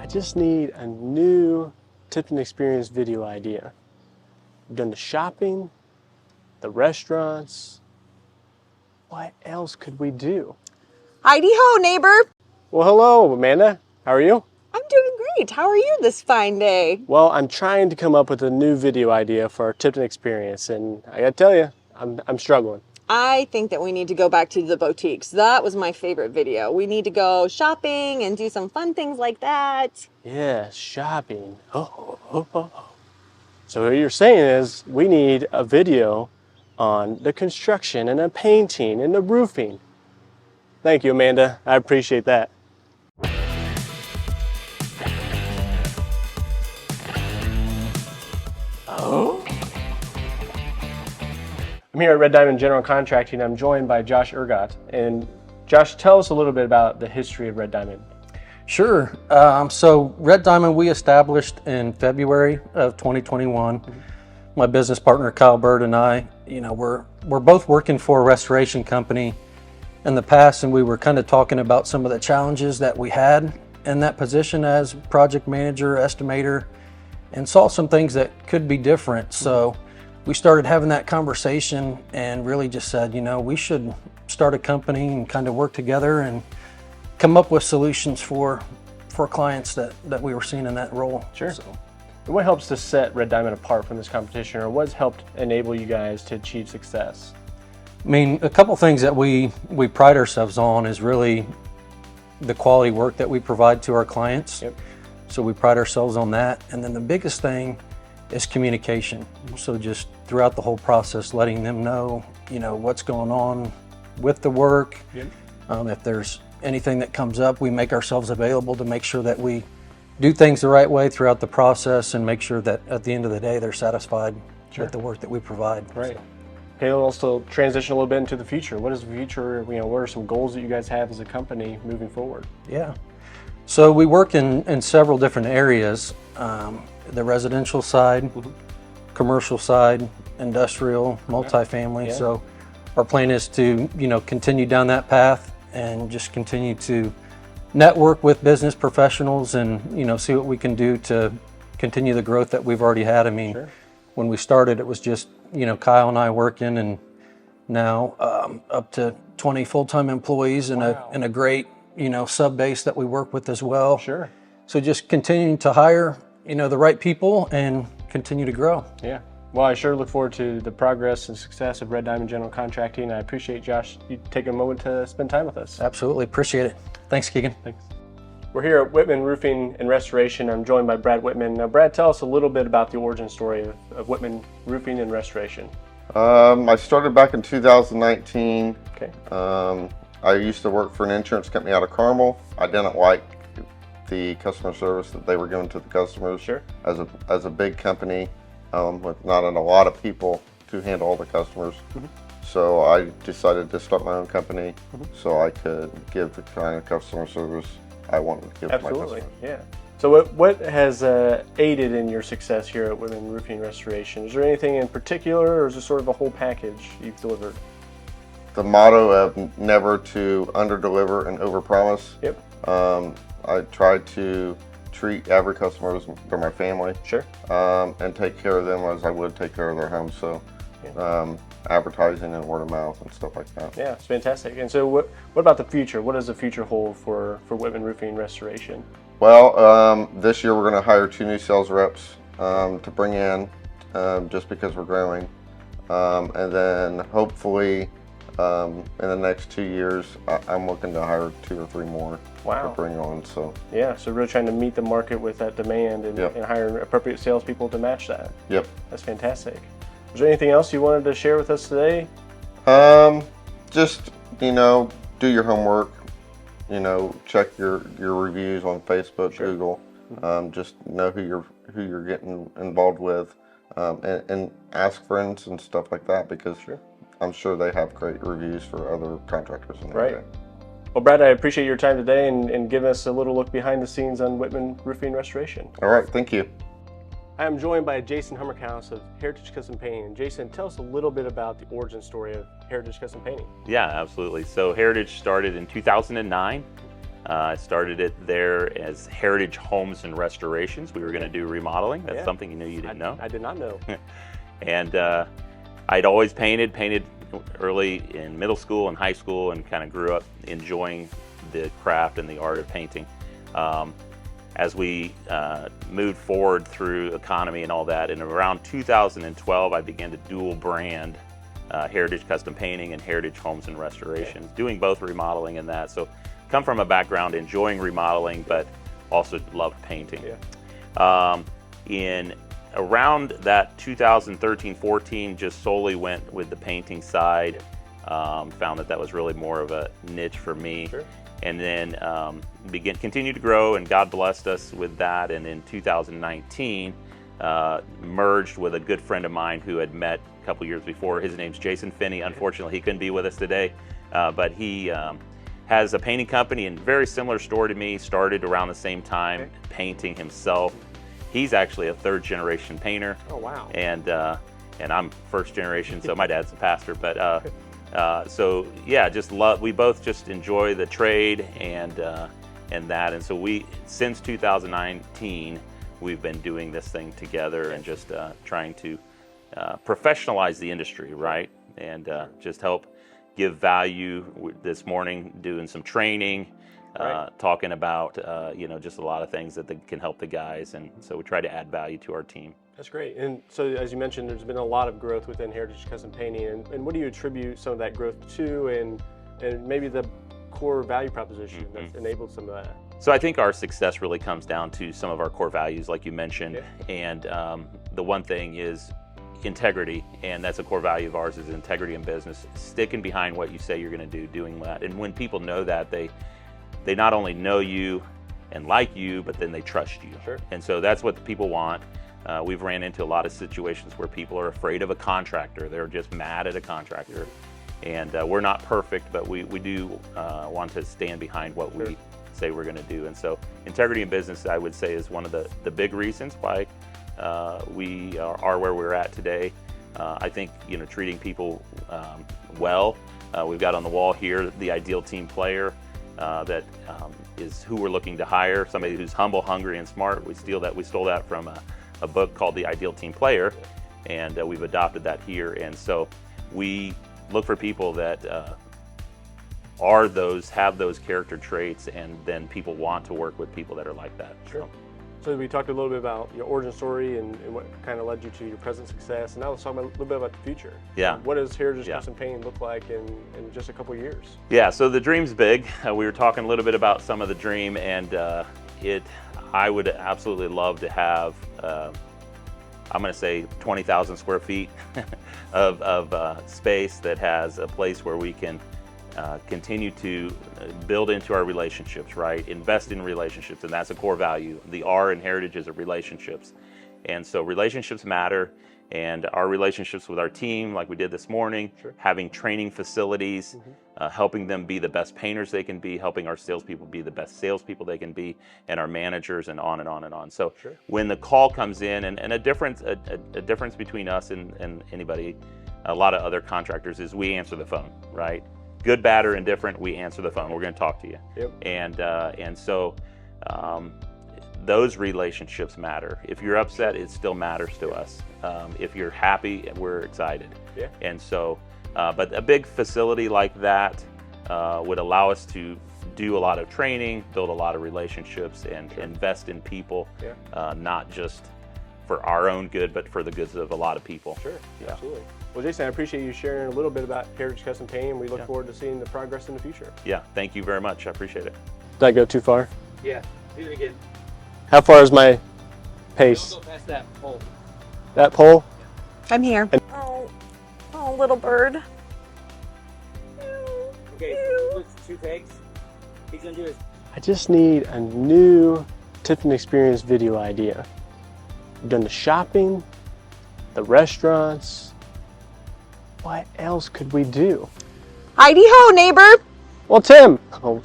just need a new Tipton Experience video idea. We've done the shopping, the restaurants. What else could we do? Heidi ho, neighbor. Well, hello, Amanda. How are you? I'm doing great. How are you this fine day? Well, I'm trying to come up with a new video idea for our Tipton Experience, and I gotta tell you, I'm struggling. I think that we need to go back to the boutiques. That was my favorite video. We need to go shopping and do some fun things like that. Yeah, shopping. So what you're saying is we need a video on the construction and the painting and the roofing. Thank you, Amanda. I appreciate that. Oh. I'm here at Red Diamond General Contracting. I'm joined by Josh Ergot. And Josh, tell us a little bit about the history of Red Diamond. Sure. So Red Diamond, we established in February of 2021. My business partner, Kyle Bird, and I, we're both working for a restoration company in the past, and we were kind of talking about some of the challenges that we had in that position as project manager, estimator, and saw some things that could be different. So we started having that conversation and really just said, we should start a company and kind of work together and come up with solutions for clients that we were seeing in that role. Sure. So, and what helps to set Red Diamond apart from this competition, or what's helped enable you guys to achieve success? I mean, a couple things that we pride ourselves on is really the quality work that we provide to our clients. Yep. So we pride ourselves on that. And then the biggest thing is communication. So just throughout the whole process, letting them know, what's going on with the work. Yep. If there's anything that comes up, we make ourselves available to make sure that we do things the right way throughout the process and make sure that at the end of the day, they're satisfied with the work that we provide. Right. So. Okay, we'll also transition a little bit into the future. What is the future, what are some goals that you guys have as a company moving forward? Yeah. So we work in several different areas, the residential side, commercial side, industrial, multifamily. Yeah. So our plan is to, continue down that path and just continue to network with business professionals and, see what we can do to continue the growth that we've already had. I mean, Sure. When we started, it was just, Kyle and I working, and now up to 20 full-time employees and a great, sub base that we work with as well. Sure. So just continuing to hire, the right people and continue to grow. Yeah. Well, I sure look forward to the progress and success of Red Diamond General Contracting. I appreciate, Josh, you taking a moment to spend time with us. Absolutely. Appreciate it. Thanks, Keegan. Thanks. We're here at Whitman Roofing and Restoration. I'm joined by Brad Whitman. Now, Brad, tell us a little bit about the origin story of Whitman Roofing and Restoration. I started back in 2019. Okay. I used to work for an insurance company out of Carmel. I didn't like the customer service that they were giving to the customers. Sure. As a big company with not a lot of people to handle all the customers. So I decided to start my own company so I could give the kind of customer service I wanted to give to my customers. Yeah. So what has aided in your success here at Whitman Roofing and Restoration? Is there anything in particular, or is it sort of a whole package you've delivered? The motto of never to under-deliver and over-promise. Yep. I try to treat every customer as they're my family. Sure. And take care of them as I would take care of their home. So advertising and word of mouth and stuff like that. Yeah, it's fantastic. And so what about the future? What does the future hold for Whitman Roofing and Restoration? Well, this year we're going to hire 2 new sales reps to bring in just because we're growing. And then hopefully in the next 2 years, I'm looking to hire 2 or 3 more to bring on. So yeah, so really trying to meet the market with that demand and hire appropriate salespeople to match that. Yep. That's fantastic. Is there anything else you wanted to share with us today? Just, do your homework, check your reviews on Facebook, Google, just know who you're getting involved with, and ask friends and stuff like that, because I'm sure they have great reviews for other contractors in the area. Well, Brad, I appreciate your time today and giving us a little look behind the scenes on Whitman Roofing Restoration. All right, thank you. I am joined by Jason Hummerkaus of Heritage Custom Painting. And Jason, tell us a little bit about the origin story of Heritage Custom Painting. Yeah, absolutely. So Heritage started in 2009. I started it there as Heritage Homes and Restorations. We were going to do remodeling. That's something you knew you didn't know. I did not know. And I'd always painted early in middle school and high school, and kind of grew up enjoying the craft and the art of painting. As we moved forward through economy and all that, and around 2012, I began to dual brand Heritage Custom Painting and Heritage Homes and Restorations, doing both remodeling and that. So come from a background enjoying remodeling, but also loved painting. In around that 2013-14, just solely went with the painting side. Found that was really more of a niche for me. And then continued to grow, and God blessed us with that. And in 2019, merged with a good friend of mine who had met a couple years before. His name's Jason Finney. Unfortunately, he couldn't be with us today, but he has a painting company and very similar story to me. Started around the same time, painting himself. He's actually a third generation painter. Oh wow! And I'm first generation, so my dad's a pastor. But so yeah, just love. We both just enjoy the trade and that. And so since 2019, we've been doing this thing together and just trying to professionalize the industry, right? And just help give value. This morning, doing some training, talking about just a lot of things that can help the guys, and so we try to add value to our team. That's great. And so, as you mentioned, there's been a lot of growth within Heritage Custom Painting. And what do you attribute some of that growth to, and maybe the core value proposition that's enabled some of that? So I think our success really comes down to some of our core values, like you mentioned. And the one thing is integrity, and that's a core value of ours, is integrity in business, sticking behind what you say you're going to do, doing that. And when people know that, they not only know you and like you, but then they trust you. And so that's what the people want. We've ran into a lot of situations where people are afraid of a contractor. They're just mad at a contractor. And we're not perfect, but we do want to stand behind what we say we're going to do. And so integrity in business, I would say, is one of the big reasons why we are where we're at today. I think, treating people well. We've got on the wall here the ideal team player. That is who we're looking to hire, somebody who's humble, hungry, and smart. We stole that from a book called The Ideal Team Player, and we've adopted that here. And so we look for people that have those character traits, and then people want to work with people that are like that. So we talked a little bit about your origin story and what kind of led you to your present success, and now let's talk a little bit about the future. What does Heritage Custom Painting look like in just a couple of years? Yeah, so the dream's big. We were talking a little bit about some of the dream, and I would absolutely love to have, I'm going to say 20,000 square feet of space that has a place where we can continue to build into our relationships, right? Invest in relationships, and that's a core value. The R in Heritage is relationships. And so relationships matter, and our relationships with our team, like we did this morning, having training facilities, helping them be the best painters they can be, helping our salespeople be the best salespeople they can be, and our managers, and on and on and on. So when the call comes in, and a difference between us and anybody, a lot of other contractors, is we answer the phone, right? Good, bad, or indifferent, we answer the phone. We're going to talk to you. And so those relationships matter. If you're upset, it still matters to us. If you're happy, we're excited. And so, but a big facility like that would allow us to do a lot of training, build a lot of relationships, and invest in people, not just for our own good, but for the goods of a lot of people. Absolutely. Well, Jason, I appreciate you sharing a little bit about Heritage Custom Painting. We look forward to seeing the progress in the future. Thank you very much. I appreciate it. Did I go too far? Yeah, do it again. How far is my pace? Don't go past that pole. That pole? I'm here. Oh, little bird. Okay, so 2 takes. He's gonna do his. I just need a new Tipton Experience video idea. We've done the shopping, the restaurants. What else could we do? Heidi ho, neighbor. Well, Tim. Oh.